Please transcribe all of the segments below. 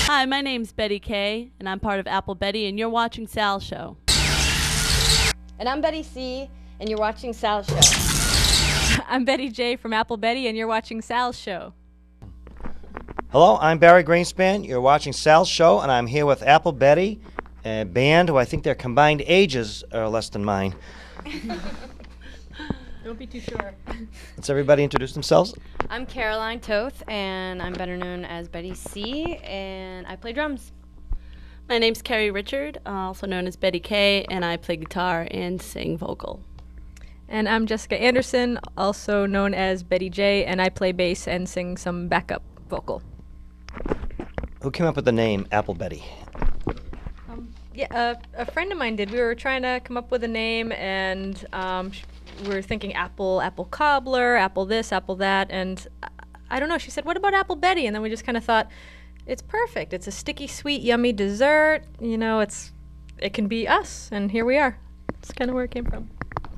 Hi, my name's Betty Kay, and I'm part of Apple Betty, and you're watching Sal's show. And I'm Betty C, and you're watching Sal's show. I'm Betty J from Apple Betty, and you're watching Sal's show. Hello, I'm Barry Greenspan. You're watching Sal's show, and I'm here with Apple Betty, a band who I think their combined ages are less than mine. Don't be too sure. Let's everybody introduce themselves. I'm Caroline Toth, and I'm better known as Betty C, and I play drums. My name's Carrie Richard, also known as Betty Kay, and I play guitar and sing vocal. And I'm Jessica Anderson, also known as Betty J, and I play bass and sing some backup vocal. Who came up with the name Apple Betty? Yeah, a friend of mine did. We were trying to come up with a name, and we were thinking apple cobbler, apple this, apple that, and I don't know. She said, "What about Apple Betty?" And then we just kind of thought, it's perfect. It's a sticky, sweet, yummy dessert. You know, it can be us, and here we are. That's kind of where it came from.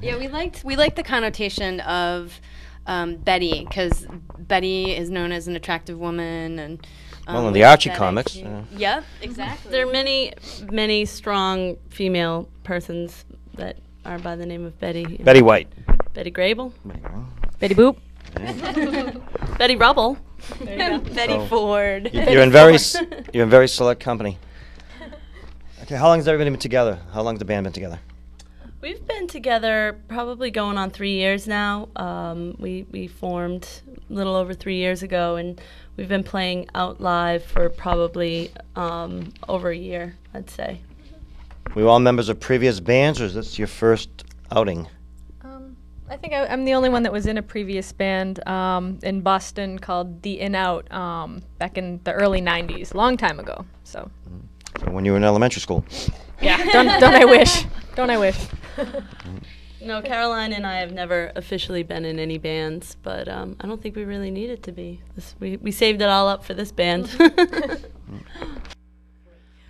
Yeah, we liked the connotation of Betty, because Betty is known as an attractive woman, and Well, in the Archie aesthetic. comics. Yep, exactly. There are many strong female persons that are by the name of Betty. Betty White. Betty Grable. Betty Boop. Betty Rubble. Betty So- Ford. You're in very select company. Okay, how long has everybody been together? How long has the band been together? We've been together probably going on 3 years now. We formed a little over 3 years ago, and we've been playing out live for probably over a year, I'd say. Were you all members of previous bands, or is this your first outing? I think I'm the only one that was in a previous band in Boston called The In Out back in the early 90s, long time ago. So, When you were in elementary school? yeah, don't I wish? Don't I wish? No, Caroline and I have never officially been in any bands, but I don't think we really needed to be. We saved it all up for this band.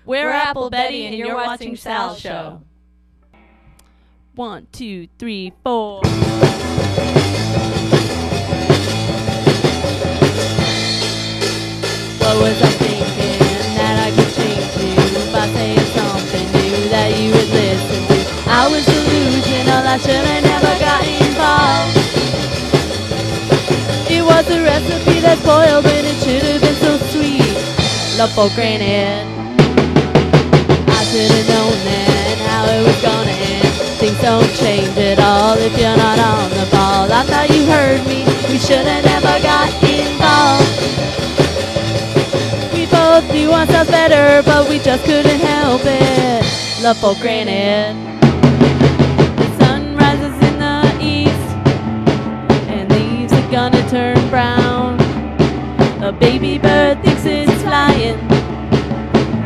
We're Apple Betty, and you're watching Sal's show. 1, 2, 3, 4. What was I thinking that I could change you by saying something new that you would listen to? I was delusional, I should have never got involved. It was a recipe that spoiled when it should have been so sweet. Love for granted. I should have known then how it was gonna end. Things don't change at all if you're not on the ball. I thought you heard me, we should have never got involved. We both knew ourselves better, but we just couldn't help it. Love for granted. The sun rises in the east, and leaves are gonna turn brown. A baby bird thinks it's flying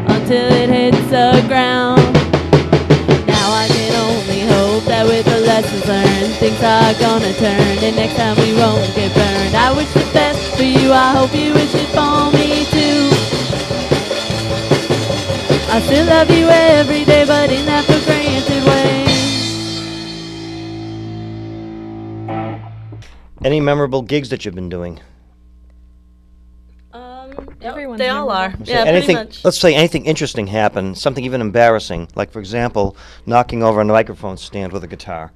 until it hits the ground. Now I can only hope that with the lessons learned, things are gonna turn, and next time we won't get burned. I wish the best for you, I hope you wish it for me too. I still love you every day, but in that for granted way. Any memorable gigs that you've been doing? Everyone's They all are. memorable. Yeah, anything, pretty much. let's say anything interesting happened, something even embarrassing, like, for example, knocking over a microphone stand with a guitar.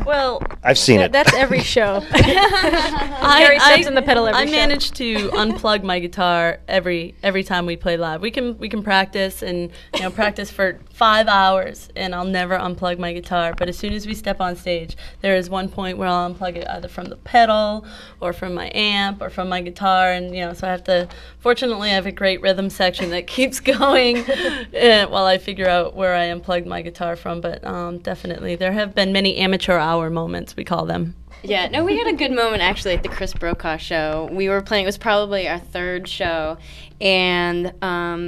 Well, I've seen it. That's every show. Gary steps in the pedal every I show. managed to unplug my guitar every time we play live. We can practice and practice for 5 hours, and I'll never unplug my guitar. But as soon as we step on stage, there is one point where I'll unplug it either from the pedal or from my amp or from my guitar, and so I have to. Fortunately, I have a great rhythm section that keeps going while I figure out where I unplugged my guitar from. But definitely, there have been many amateur hour moments, we call them. Yeah, no, we had a good moment actually at the Chris Brokaw show. We were playing, it was probably our third show, and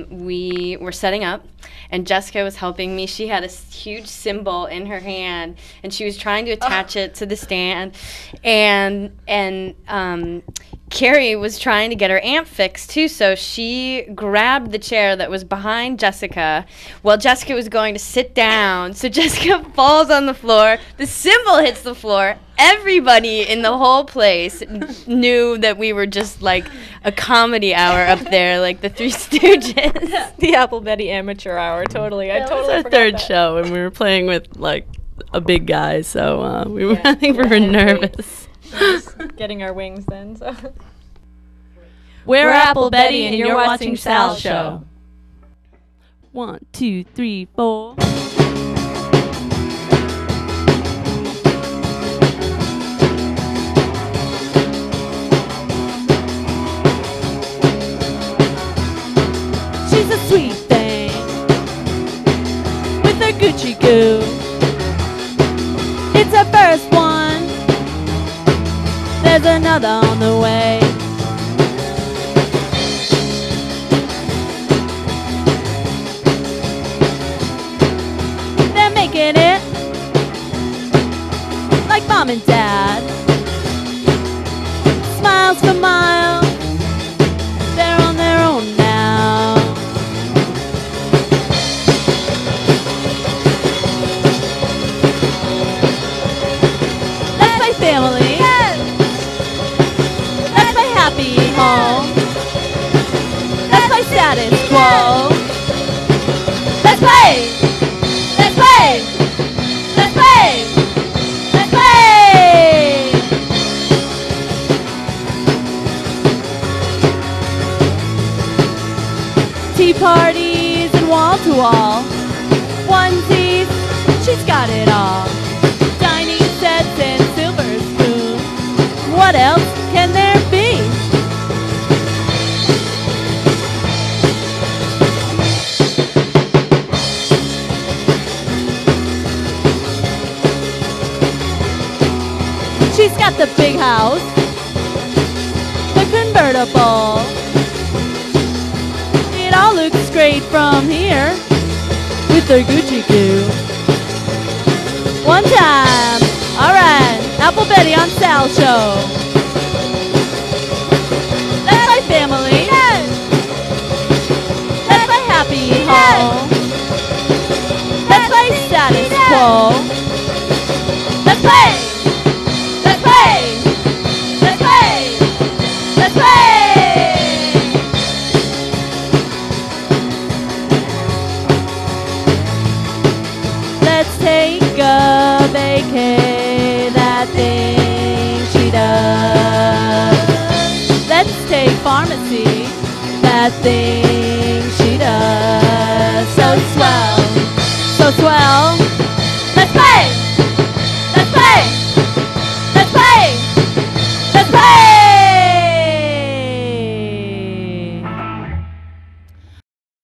we were setting up, and Jessica was helping me. She had a huge cymbal in her hand, and she was trying to attach it to the stand, and Carrie was trying to get her amp fixed too, so she grabbed the chair that was behind Jessica while Jessica was going to sit down. So Jessica falls on the floor, the cymbal hits the floor, everybody in the whole place knew that we were just like a comedy hour up there, like the Three Stooges. The Apple Betty amateur hour, totally. I totally It was our forgot third that. show, and we were playing with like a big guy, so we were. Yeah, I think we yeah, were I agree. nervous. Just getting our wings then. So. We're Apple Betty, and you're watching Sal's show. 1, 2, 3, 4. She's a sweet thing with her Gucci goo. It's her first one. There's another on the way. They're making it like mom and dad. Smiles for miles. They're on their own now. That's my family. That's my happy home. That's my status quo. Let's play. Let's play. Let's play. Let's play. Tea parties and wall to wall. Onesies, she's got it all. Dining sets and silver spoons. What else can there be? She's got the big house, the convertible. It all looks great from here with her Gucci goo. One time, all right, Apple Betty on Sal's show. That's my family. That's my happy home. That's my status quo. Let's play. Let's play. Let's play. Let's play. Let's take a vacay, that thing she does. Let's take pharmacy, that thing